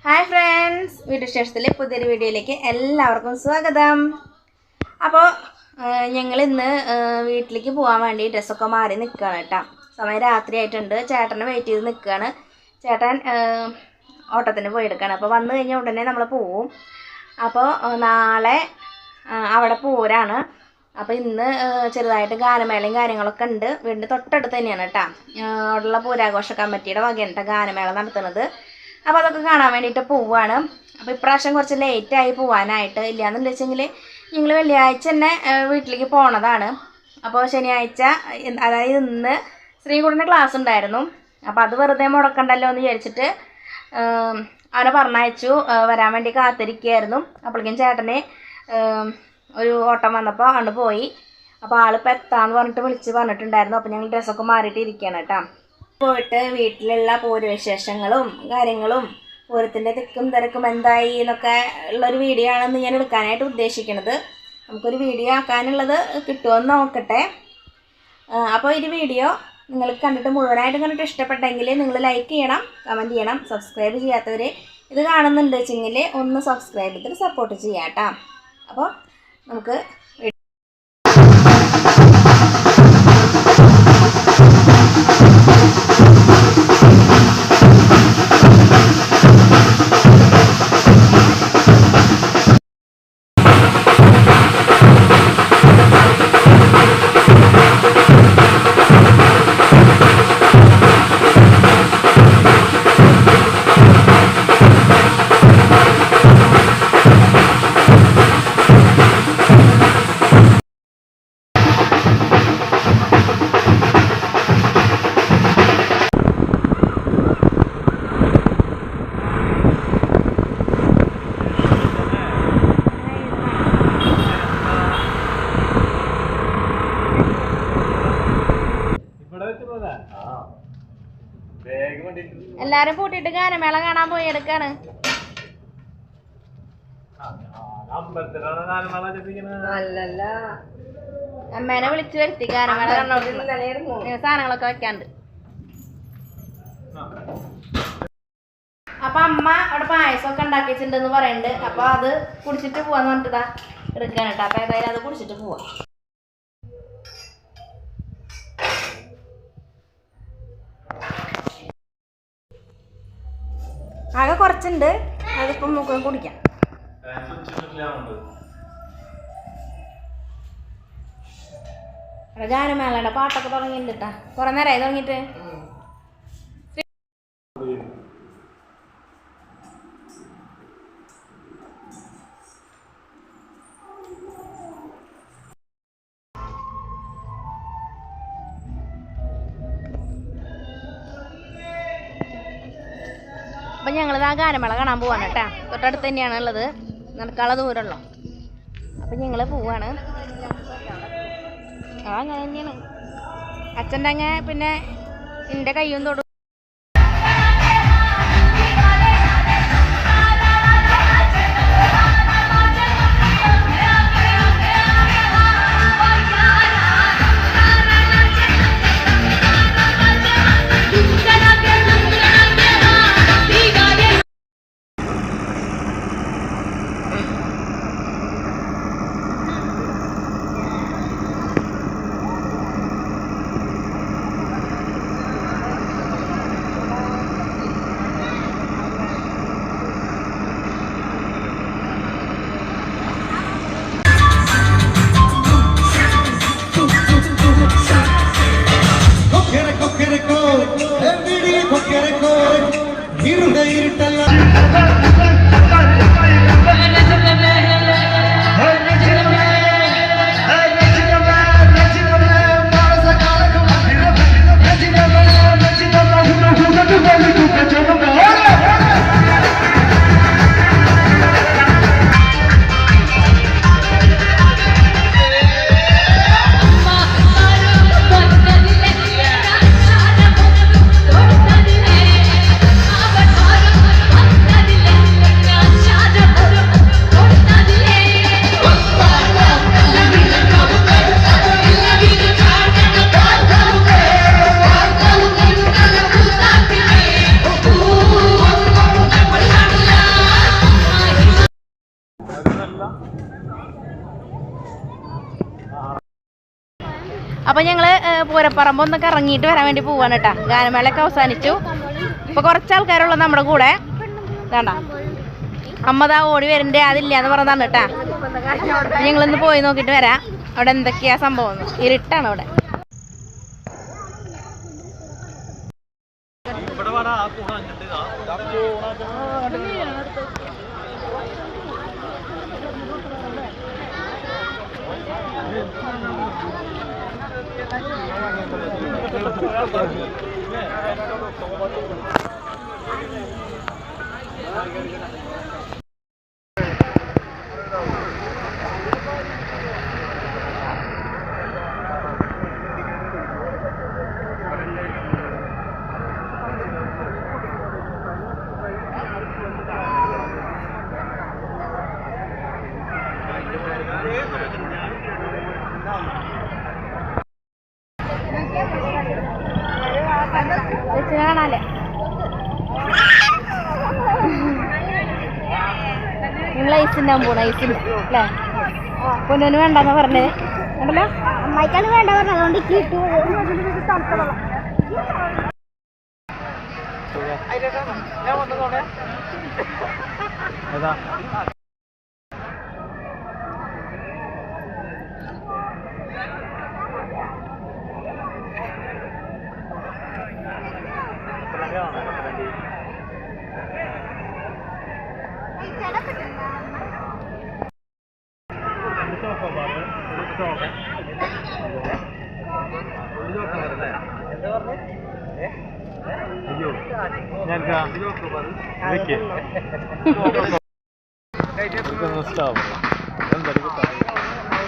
Hi friends, വീട്ടുവിശേഷത്തിലെ പുതിയൊരു വീഡിയോയിലേക്ക് എല്ലാവർക്കും സ്വാഗതം. അപ്പോൾ ഞങ്ങൾ ഇന്ന് വീട്ടിലേക്ക് പോകാൻ വേണ്ടി ഡ്രസ്സൊക്കെ മാറി നിൽക്കുകയാണ് കേട്ടോ. സമയം രാത്രി ആയിട്ടുണ്ട്. ചേട്ടനെ വെയിറ്റ് ചെയ്ത് നിൽക്കുകയാണ്. ചേട്ടൻ ഓട്ടത്തിന് പോയെടുക്കുകയാണ്. അപ്പോൾ വന്നു കഴിഞ്ഞാൽ ഉടനെ നമ്മൾ പോവും. അപ്പോൾ നാളെ അവിടെ പോരാണ്. അപ്പോൾ ഇന്ന് ചെറുതായിട്ട് ഗാനമേളയും കാര്യങ്ങളൊക്കെ ഉണ്ട്. വീടിൻ്റെ തൊട്ടടുത്ത് തന്നെയാണ് കേട്ടോ. അവിടെയുള്ള പൂരാഘോഷ കമ്മിറ്റിയുടെ വകയാണ് കേട്ടോ ഗാനമേള നടത്തുന്നത്. അപ്പോൾ അതൊക്കെ കാണാൻ വേണ്ടിയിട്ട് പോവുകയാണ്. അപ്പോൾ ഇപ്രാവശ്യം കുറച്ച് ലേറ്റായി പോകാനായിട്ട്. ഇല്ലയെന്ന് വെച്ചെങ്കിൽ ഞങ്ങൾ വെള്ളിയാഴ്ച തന്നെ വീട്ടിലേക്ക് പോണതാണ്. അപ്പോൾ ശനിയാഴ്ച, അതായത് ഇന്ന് ശ്രീകുട്ടൻ്റെ ക്ലാസ് ഉണ്ടായിരുന്നു. അപ്പോൾ അത് വെറുതെ മുടക്കണ്ടല്ലോ എന്ന് വിചാരിച്ചിട്ട് അവനെ പറഞ്ഞയച്ചു. വരാൻ വേണ്ടി കാത്തിരിക്കുകയായിരുന്നു. അപ്പോഴേക്കും ചേട്ടനെ ഒരു ഓട്ടം വന്നപ്പോൾ അങ്ങോട്ട് പോയി. അപ്പോൾ ആളിപ്പോൾ എത്താന്ന് പറഞ്ഞിട്ട് വിളിച്ച് പറഞ്ഞിട്ടുണ്ടായിരുന്നു. അപ്പോൾ ഞങ്ങൾ ഡ്രസ്സൊക്കെ മാറിയിട്ട് ഇരിക്കുകയാണ് കേട്ടോ. പോയിട്ട് വീട്ടിലുള്ള പൂരവിശേഷങ്ങളും കാര്യങ്ങളും പൂരത്തിൻ്റെ തിക്കും തിരക്കും എന്തായി എന്നൊക്കെ ഉള്ളൊരു വീഡിയോ ആണെന്ന് ഞാൻ എടുക്കാനായിട്ട് ഉദ്ദേശിക്കുന്നത്. നമുക്കൊരു വീഡിയോ ആക്കാനുള്ളത് കിട്ടുമെന്ന് നോക്കട്ടെ. അപ്പോൾ ഈ വീഡിയോ നിങ്ങൾ കണ്ടിട്ട് മുഴുവനായിട്ട് കണ്ടിട്ട് ഇഷ്ടപ്പെട്ടെങ്കിൽ നിങ്ങൾ ലൈക്ക് ചെയ്യണം, കമൻറ്റ് ചെയ്യണം. സബ്സ്ക്രൈബ് ചെയ്യാത്തവർ ഇത് കാണുന്നുണ്ട് വെച്ചെങ്കിൽ ഒന്ന് സബ്സ്ക്രൈബ് ചെയ്തിട്ട് സപ്പോർട്ട് ചെയ്യാം കേട്ടോ. അപ്പോൾ നമുക്ക് എല്ലാരും കൂട്ടിയിട്ട് ഗാനമേള കാണാൻ പോയി എടുക്കാണ്. അല്ലല്ല, അമ്മേനെ വിളിച്ചു വരുത്തി ഗാനമേള കണ്ടോണ്ടിരുന്നു. സാധനങ്ങളൊക്കെ വെക്കാണ്ട്. അപ്പൊ അമ്മ അവിടെ പായസമൊക്കെ ഉണ്ടാക്കി വെച്ചിട്ടുണ്ടെന്ന് പറയുന്നുണ്ട്. അപ്പൊ അത് കുടിച്ചിട്ട് പോവാന്ന് പറഞ്ഞിട്ടാ എടുക്കാൻ കേട്ടോ. അപ്പൊ ഏതായാലും അത് കുടിച്ചിട്ട് പോവാ. ആകെ കുറച്ചുണ്ട്, അതിപ്പം നമുക്ക് കുടിക്കാം. ഗാനമേളയുടെ പാട്ടൊക്കെ തുടങ്ങിയിട്ടുണ്ട് കേട്ടാ. കുറെ നേരമായി തുടങ്ങിയിട്ട്. അപ്പം ഞങ്ങളിത് ആ ഗാനമേള കാണാൻ പോവാണ് കേട്ടോ. തൊട്ടടുത്ത് തന്നെയാണ് ഉള്ളത്, നടക്കാനുള്ള ദൂരമുള്ളൂ. അപ്പം ഞങ്ങൾ പോവാണ്. അങ്ങനെ തന്നെയാണ്. അച്ഛൻ്റെ അങ്ങ് പിന്നെ എൻ്റെ കയ്യും തൊടും. അപ്പോൾ ഞങ്ങൾ പൂരപ്പറമ്പ് ഒന്നൊക്കെ ഇറങ്ങിയിട്ട് വരാൻ വേണ്ടി പോവാണ് കേട്ടോ. ഗാനമേളയൊക്കെ അവസാനിച്ചു. ഇപ്പോൾ കുറച്ച് ആൾക്കാരുള്ള നമ്മുടെ കൂടെ വേണ്ട അമ്മതാ ഓടി വരണ്ടേ അതില്ല എന്ന് പറഞ്ഞതാണ് കേട്ടാ. ഞങ്ങളിന്ന് പോയി നോക്കിയിട്ട് വരാം അവിടെ എന്തൊക്കെയാ സംഭവം. ഇരുട്ടാണ് അവിടെ. കാണാല്ലേ നിങ്ങൾ ഐസുണ്ടാവും പോണ ഐസിന് അല്ലേ? പൊന്നു വേണ്ടെന്നാ പറഞ്ഞത് ഉണ്ടല്ലോ. അമ്മായിക്കാണ് വേണ്ട പറഞ്ഞത്. അതുകൊണ്ട് കിട്ടു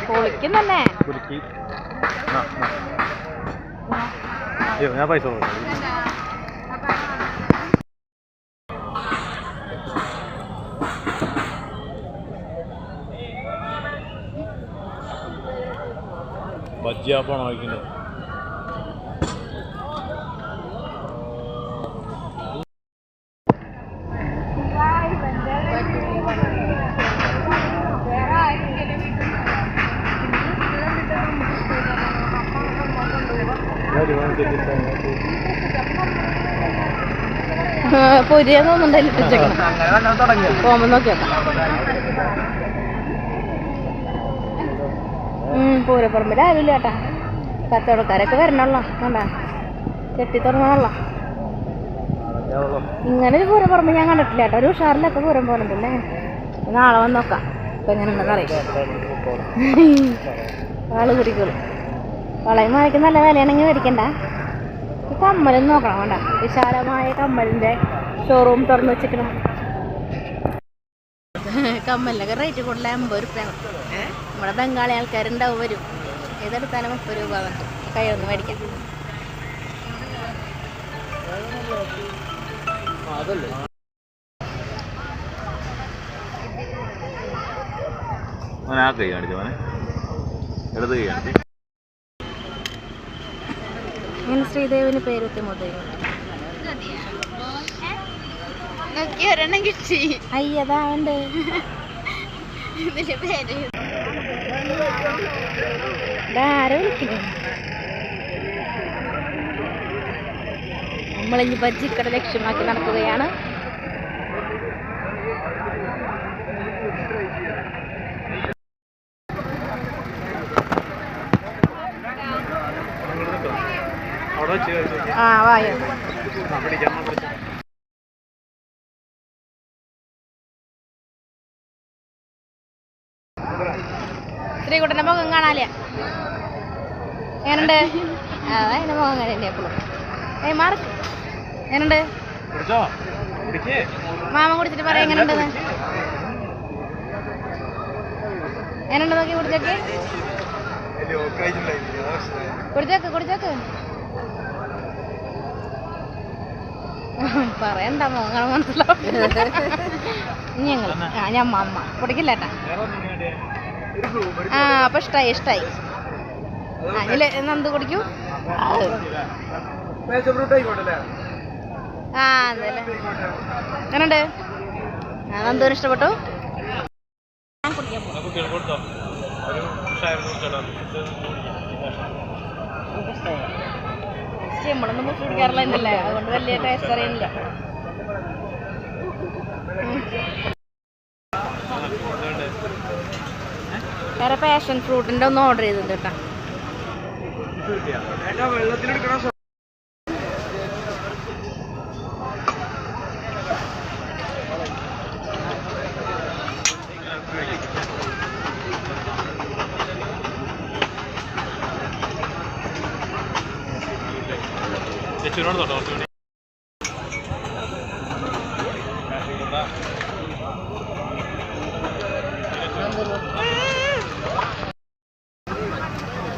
പൊളിക്കുന്നല്ലേ ഞാൻ പൈസ ബജ്ജിയാപ്പാണോ വയ്ക്കുന്നത്? പൊരിയെന്നൊന്നും പോകുമ്പോ നോക്കിയോക്കാം. പൂരപ്പറമ്പിൽ ആരുമില്ല കേട്ടാ. കച്ചവടക്കാരൊക്കെ വരണല്ലോ. കണ്ടാ കെട്ടി തുറന്നോളാം. ഇങ്ങനെ ഒരു പൂരപ്പറമ്പ് ഞാൻ കണ്ടിട്ടില്ല കേട്ടോ. ഒരു ഉഷാറിലൊക്കെ പൂരം പോലുണ്ടല്ലേ. നാളെ വന്ന് നോക്കാം ഇപ്പൊ എങ്ങനെ ഉണ്ടെന്ന് അറിയാം. ആള് കുടിക്കോളും. വളയും മാലയ്ക്ക് നല്ല വിലയാണെങ്കിൽ മേടിക്കണ്ട. ഈ കമ്മലും നോക്കണം. വേണ്ട വിശാലമായ കമ്മലിന്റെ ഷോറൂം തുറന്ന് വെച്ചിരിക്കണം. കമ്മലിനൊക്കെ റേറ്റ് കൂടുതൽ 50 രൂപയാണ്. നമ്മുടെ ബംഗാളി ആൾക്കാരുണ്ടാവും വരും. ഏതെടുത്താലും 30 രൂപ കയ്യൊന്ന് മേടിക്കാം. ഇങ്ങനെ ശ്രീദേവിന് പേരുത്തി മുതൽ അയ്യതാ ഉണ്ട്. ആരോ വിളിക്കുന്നു. നമ്മളിഞ്ഞി ബജ്ജിക്കട ലക്ഷ്യമാക്കി നടക്കുകയാണ്. ആ വായോ ശ്രീകുട്ടൻ്റെ മുഖം കാണാല്ലേ? എങ്ങനുണ്ട്? അതാ എൻ്റെ മുഖം കാണല്ലേ എപ്പോഴും. മാർക്ക് എങ്ങനുണ്ട്? മാമ കുടിച്ചിട്ട് പറയാം എങ്ങനെയുണ്ടെന്ന്. എങ്ങനെയുണ്ട് നോക്കി കുടിച്ചോക്ക്. കുടിച്ചോക്ക് പറയണ്ട മോങ്ങ മനസ്സിലാവും. ഞങ്ങൾ ഞമ്മ അമ്മ കുടിക്കില്ലേട്ടാ. ആ അപ്പൊ ഇഷ്ടായി. അതില് നന്ദു കുടിക്കൂ. ആ അതല്ലേ എങ്ങനുണ്ട്? നന്ദുവിന് ഇഷ്ടപ്പെട്ടു. നമ്മളൊന്നും മുസ് കുടിക്കാറില്ല എന്നല്ലേ, അതുകൊണ്ട് വലിയ ടേസ്റ്റ് അറിയില്ല. വേറെ പാഷൻ ഫ്രൂട്ടിൻ്റെ ഒന്ന് ഓർഡർ ചെയ്തിട്ടുണ്ട് കേട്ടോ.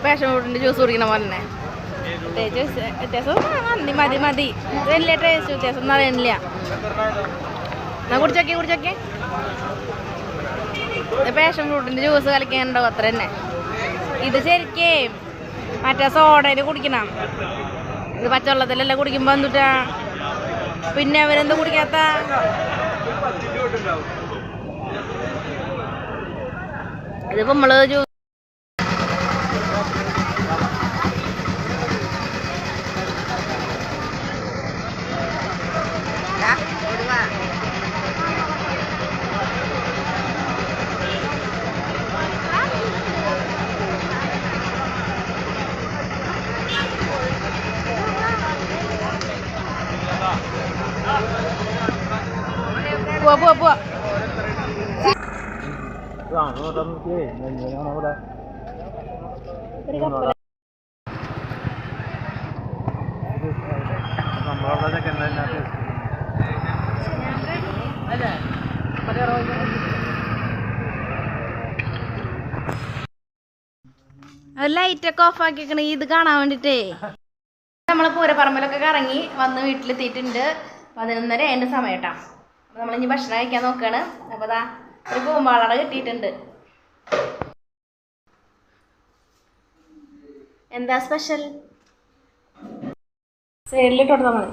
പാഷൻ ഫ്രൂട്ടിൻ്റെ ജ്യൂസ് കുടിക്കണ പോലെ തന്നെ വ്യത്യാസം മതി മതി. വലിയ ടേസ്റ്റ് വ്യത്യാസം ഒന്നും അറിയണില്ല. എന്നാ കുടിച്ചോക്കെ പാഷൻ ഫ്രൂട്ടിൻ്റെ ജ്യൂസ് കളിക്കാനുണ്ടാവും അത്ര തന്നെ. ഇത് ശരിക്കേ മറ്റേ സോഡയിൽ കുടിക്കണം. ഇത് പച്ചവെള്ളത്തിലല്ല കുടിക്കുമ്പോൾ എന്തുട്ടാ പിന്നെ അവരെന്ത് കുടിക്കാത്ത. ഇതിപ്പോൾ നമ്മള് ജ്യൂസ് പോവാ ലൈറ്റൊക്കെ ഓഫ് ആക്കിക്കണ ഇത് കാണാൻ വേണ്ടിട്ടേ. നമ്മള് പൂരപ്പറമ്പിലൊക്കെ കറങ്ങി വന്ന് വീട്ടിലെത്തിയിട്ടുണ്ട്. 11:30 അതിൻ്റെ സമയം കേട്ടാ. അപ്പോൾ നമ്മളിനി ഭക്ഷണം കഴിക്കാൻ നോക്കുകയാണ്. അപ്പോൾ അതാ ഒരു കൂമ്പാളട കിട്ടിയിട്ടുണ്ട്. എന്താ സ്പെഷ്യൽ? സൈഡിലിട്ട് കൊടുത്താൽ മതി.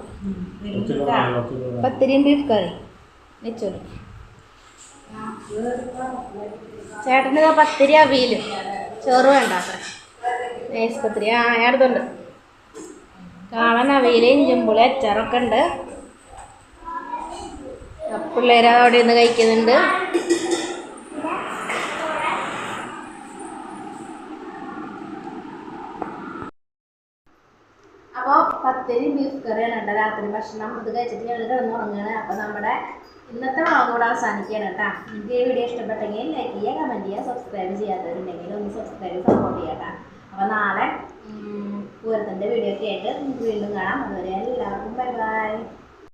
പത്തിരിയും ബീഫ് കറി വെച്ചോളൂ. ചേട്ടന് പത്തിരി അവിയലും ചോറ് വേണ്ട അത്ര. നൈസ് പത്തിരി. ഞാൻ അടുത്തുണ്ട്. കാണാൻ അവിയൽ ഇഞ്ചുമ്പുളി അച്ചാറൊക്കെ ഉണ്ട്. പിള്ളേർ അവിടെ നിന്ന് കഴിക്കുന്നുണ്ട്. അപ്പോൾ പത്തിരി ബീഫ് കറിയാണ് കേട്ടോ രാത്രി ഭക്ഷണം. ഇത് കഴിച്ചിട്ട് ഞങ്ങൾ കിടന്നുറങ്ങുകയാണ്. അപ്പോൾ നമ്മുടെ ഇന്നത്തെ വ്ളോഗ് കൂടെ അവസാനിക്കുകയാണ് കേട്ടോ. നിങ്ങൾക്ക് ഈ വീഡിയോ ഇഷ്ടപ്പെട്ടെങ്കിൽ ലൈക്ക് ചെയ്യുക, കമൻറ്റ് ചെയ്യുക, സബ്സ്ക്രൈബ് ചെയ്യാത്തവരുണ്ടെങ്കിൽ ഒന്ന് സബ്സ്ക്രൈബ് സപ്പോർട്ട് ചെയ്യാം കേട്ടോ. അപ്പോൾ നാളെ പൂരത്തിൻ്റെ വീഡിയോ ഒക്കെ ആയിട്ട് നമുക്ക് വീണ്ടും കാണാം. അതുവരെ എല്ലാവർക്കും ബൈ ബൈ.